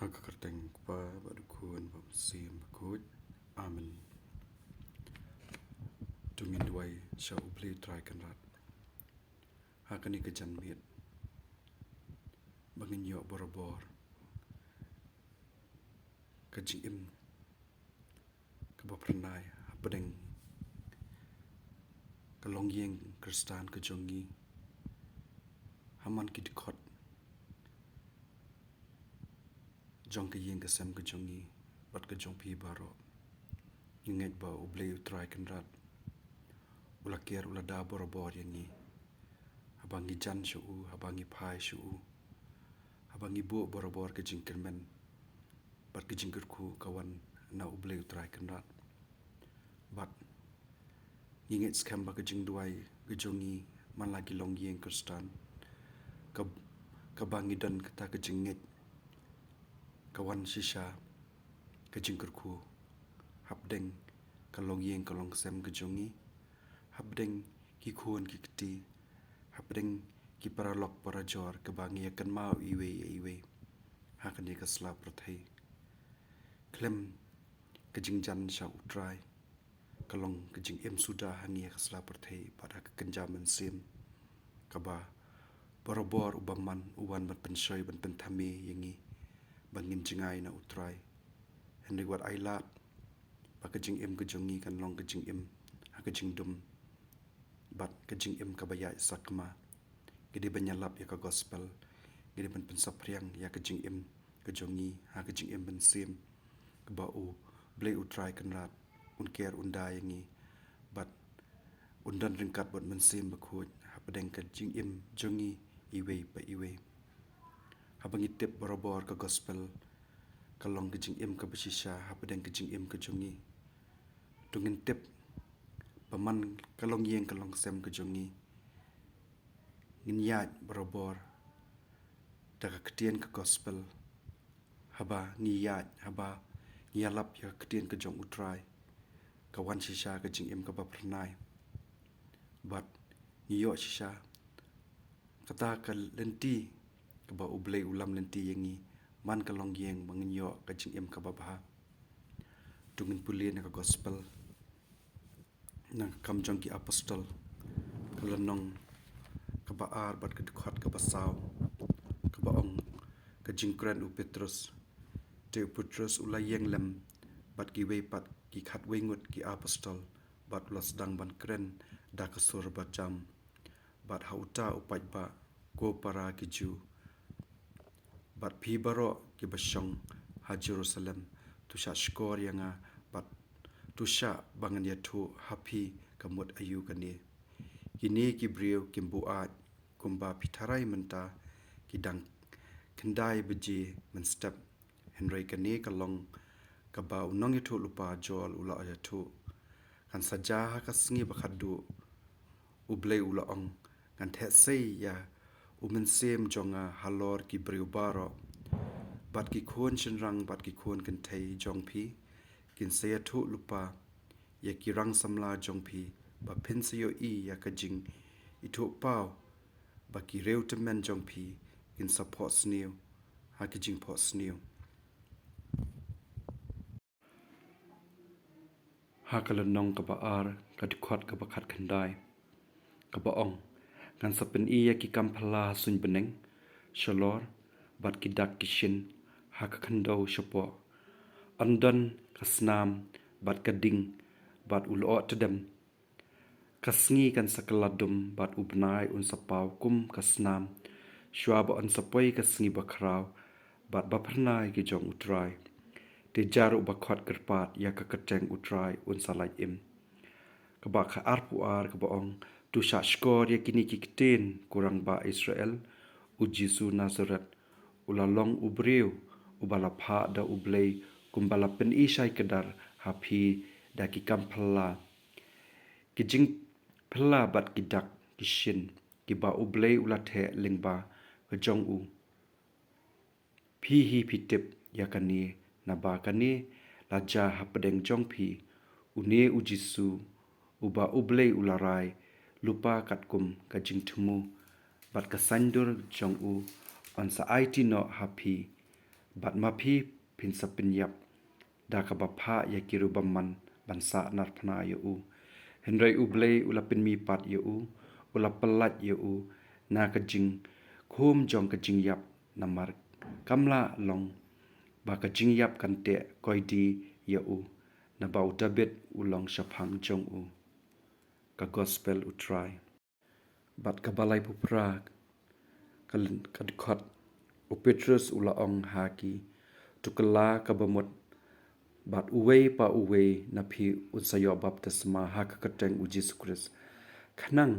haka kyrteng pa badukun sim bakut amen tungin duwai U Trai kanrat haka ni kejan miet bangin yo borobor ke jingim ke bapernai pedeng kalong yeng khristan ke jongi haman ki khot jong ke yeng ke sem ke jongi bat ke jong pi baro ngin ba U Trai kanrat ula kier ula da borobor yangi habangi jan shu habangi phai shu habangi bu borobor ke jingkermen bat ke jingkerku kawan na U Trai kanrat bat ngingit skam ba ke jing duwai ke jongi man lagi long yeng khristan kabangi dan kata ke jingit kawan shisha ke jingkerku habdeng kalong yeng kalong sem ke jongi habdeng ki khun ki kti habdeng ki paralok parajor kebangi akan mau iwe hakan ye kasla pyrthei klem ke jingjan sha U Trai kalong ke jingim sudah hangi kasla pyrthei pada ke kenjaman sim kaba borobor ubaman uwan ban pensoi ban penthame yangi bangin jingai na U Trai henry wat ialade ba ke jingim ke jongi kan long ke jingim haka jingdum bat ke jingim ka bayai sakma gede banyalap ya ka gospel gede ban pensapriang ya ke jingim ke jongi haka jingim ban sim ke ba U Trai kanrat unker unda yangi bat undan ringkat bat mensim bakut hapadeng ke jingim jongi iwe habangi tip borobor ke gospel kalong ke jingim ke besisha hapadeng ke jingim ke jongi tungin tip paman kalong yeng kalong sem ke jongi ngin iaid borobor daga ketien ke gospel haba iaid haba ialap ya ketien ke jong U Trai kawan shisha ke jingim ke bapernai bat ngiyo shisha kata ke lenti ke ba ulam lenti yangi man kalong yeng manginyo ke jingim ke babha tungin pulien ke gospel na kam jong ki apostol kelenong ke baar bat ke khot ke basau ke baong ke jingkren U Petrus te Petrus ulai yeng lem bat ki wei pat ki khat wengut ki apostol bat ulas dang ban kren da kesur bat jam bat hauta upat ba ko para ki ju bat pi baro ki basyong ha Jerusalem tu sha skor yanga bat tu sha bangan ya thu happy kamut ayu kani kini ki brio kimbuat kumba pitharai menta kidang kendai beji men step henry kani kalong kaba unong itu lupa jol ula ya thu kan saja ka sngi bakhadu ublei ula ong kan the sei ya umen sem jonga halor ki brio baro bat ki khon chinrang bat ki khon kan thei jong phi kin se thu lupa ya ki rang samla jong phi ba phin se yo ya ka jing I thu pau ba ki reu temen jong phi kin support snew ha ki jing pot snew ha kala nong ka ba ar ka di khot ka ba khat khandai ka ba ong kan sapen ya ki kamphala sun beneng shalor bat ki dak ki shin ha ka khando shapo andan kasnam bat ka ding bat ulo tedem kasngi kan sakaladum bat ubnai un sapau kum kasnam shuwa ba on sapoi kasngi bakrau bat bapernai ki jong U Trai te jaru ba khot kyrpad ya ka kyrteng U Trai un salai im ka ba kha arpu ar ka ba ong tu sha skor ya kini ki kten kurang ba Israel u Jisu Nazaret ulalong ubreu ubala pha da ublei kumbala pen ishai kedar hapi da ki kamphala ki jing phla bat ki dak ki shin ki ba ublei ulathe lingba ka jong u phi hi phi tip yakani na ba kani laja hapdeng jong phi une u Jisu uba ublei ularai lupa katkum ka jingthumu bat ka sandur jong u on sa IT no happy bat mapi pin sapin yap da ka bapha ya kiru bamman bansa nar phna ya u henrai u blei ula pin mi pat ya u ula pelat ya u na ka jing khum jong ka jing yap namar kamla long ba ka jing yap kan te koi di ya u na ba u tabet u long shaphang jong u ka gospel U Trai bat ka balai pupra ka khot u Petrus ula ong haki tukala ka bamot bat uwei pa uwei na phi unsayo baptisma haka kyrteng u Jisu khrist khanang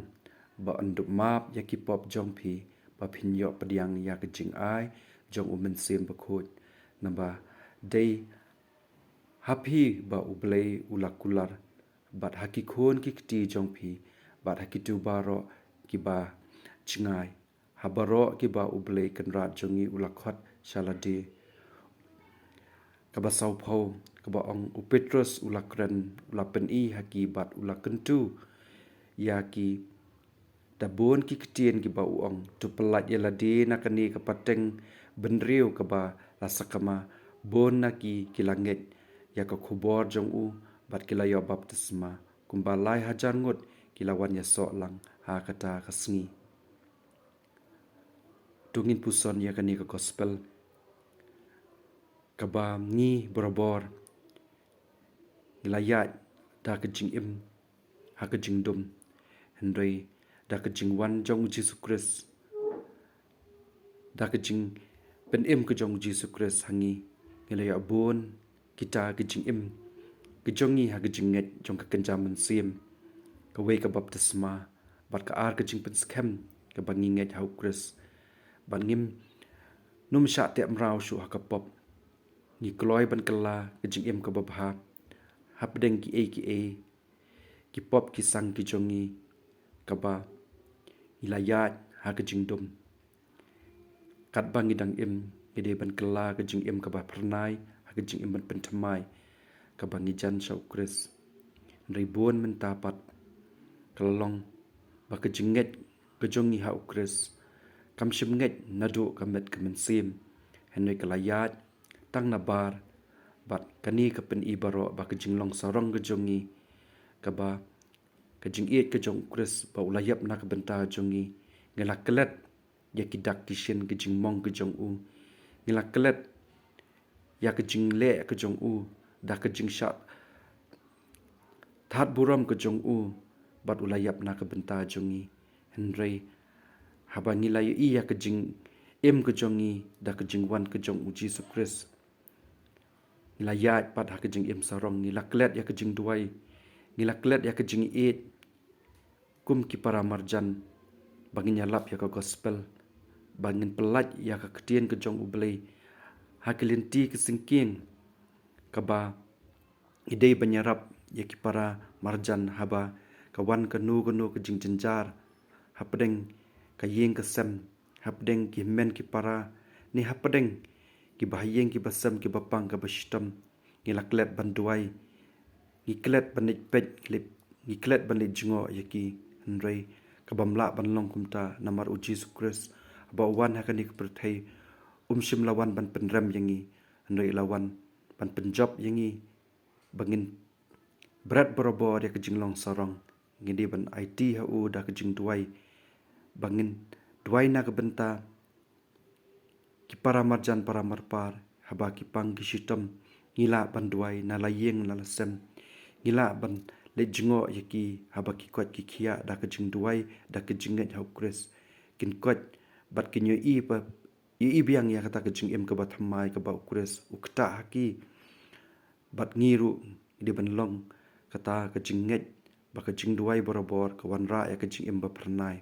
ba andup map ya ki pop jong phi ba phin yo padiang ya ka jing ai jong u men sem ba khot na ba dei happy ba ublei ulakular bat haki khon ki kti jong phi bat haki tu baro ki ba chingai habaro ki ba ublei kan ra jongi ulakhot shalade kaba sau phau kaba ong u Petrus ulakran ulapen I haki bat ulakentu ya ki dabon ki ktien ki ba uong tu pelat ialade nakani kapateng benriu kaba la sakma bon naki kilanget ya ka khubor jong u bat kilayo baptisma kumba lai hajar ngut kilawan ya so lang ha kata kasngi tungin puson ya kani ka gospel kaba ngi borobor ilayat da ka jingim haka jingdum henry da ka jingwan jong Jisu khrist da ka jing pynim ka jong Jisu khrist hangi ngilaya bon kita ka jingim ka jongi haka jinget jong ka kenjaman sim ka we ka baptisma bat ka ar ka jing pen skhem ka banginget hau khrist ban ngim num sha te mrau shu haka pop ni kloi ban kala ka jingim ka babha hapdeng ki pop ki sang ki jongi kaba ilayat haka jingdum kat bangi dang im gede ban kala ka jingim ka ba pernai haka jingim ban pentamai ka bangi jan shau kris ribon mentapat kalong ba ka jinget ka jongi hau kris kam shimnget nadu ka met ka mensim henry kalayat tang na bar bat kani ka pen ibaro ba ka jinglong sarong ka jongi ka ba ka jingid ka jong kris ba ulayap na ka benta jongi ngelaklet ya kidak kishin ka jingmong ka jong u ngelaklet ya ka jingle ka jong u da ka jingsha that buram ka jong u bat ulayap na ka benta jongi henry haba ngilay iya ka jing ka jongi da ka jingwan ka jong u Jisu kris ilayat pat ha ka jing sarong ngilaklet ya ka jing duwai ngilaklet ya ka jing ieid kum ki para marjan bangin yalap ya ka gospel bangin pelat ya ka ktien ka jong ublei hakilinti ka singking kaba idei banyarap ya ki para marjan haba kawan ka nu ka jing jenjar hapdeng ka yeng ka sem hapdeng ki men ki para ni hapdeng ki bahayeng ki basam ki bapang ka bashitam ngilaklet banduai ngiklet banit pet klip ngiklet banit jingo yaki henry kabamla banlong kumta namar u Jisu khrist ba wan hakani ka pyrthei shim lawan ban penram yangi henry lawan ban penjob yangi bangin berat borobo dia ka jinglong sarong ngidi ban IT ha u da ka jing duwai bangin duwai na ka benta ki para marjan para marpar haba ki pang ki shitam ngila ban duwai na layeng na lasem ngila ban le jingo yaki haba ki kwat ki khia da ka jing duwai da ka jinget hau kris kin kwat bat ki nyo i biang ya kata ka jing ka ba thamai ka ba kris ukta haki bat ngiru di ban long kata ka jinget ba ka jing duwai borobor ka wan ra ya ka jing ba pernai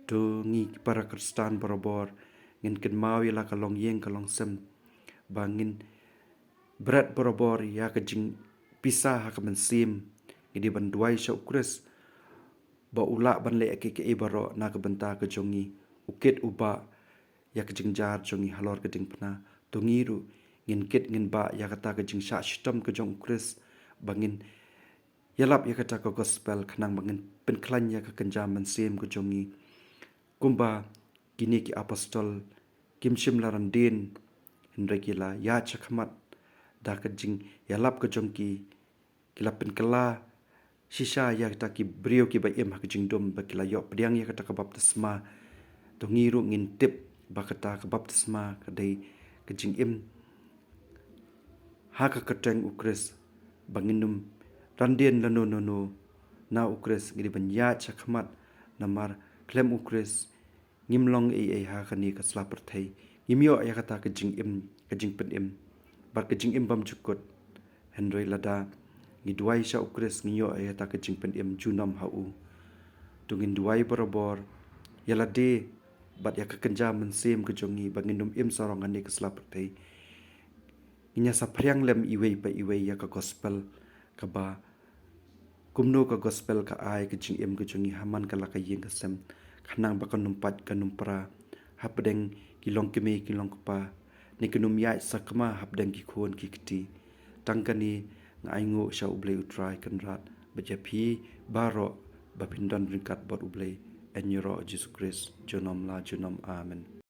tu ngi para khristan borobor ngin ken mau ya la kalong yeng kalong sem bangin berat borobor ya ka jing pisa ha ka mensim ngidi ban duwai shau kris ba ula ban le ke baro na ka benta ka jongi ukit uba ya ka jingjar jongi halor ka ding pna tungiru ngin kit ngin ba ya kata ka jingsha shitam ka jong kris bangin yalap ya kata ka gospel khanang bangin penklan ya ka kenjam mensim ka jongi kumba kini ki apostol kimshim larandin Hendrai kila ya chakmat da kejing ialap kejongki kila penkela shisha ya kita ki brio ki ba im hak jingdum ba kila yok pediang ya kata baptisma to ngiru ngin tip ba kata baptisma kadei kejing im haka kyrteng u khrist banginum randien lano na u khrist ngiri banya chakmat namar klem u khrist ngimlong haka ni kasla pyrthei ngimyo ya kata kejing im kejing penim bar kejing im bam jukut hendroi lada ngi duwai sha u khrist ngiyo ya kata kejing penim junam hau tungin duwai borobor ialade bat ya kekenja mensem kejongi banginum im sarong ani kasla pyrthei inya sapriang lem iwei ya ka gospel kaba kumno ka gospel ka ai ke jingim ke jungi haman kala ka yeng kasem khanang ba kanumpat kanumpra hapdeng kilong keme kilong pa ni kenum iaid sakma hapdeng ki khon ki kiti tangkani ngaingo sha ublei U Trai kanrat bajapi baro bapindan ringkat bot ublei enyoro Jisu Christ jonom la jonom amen.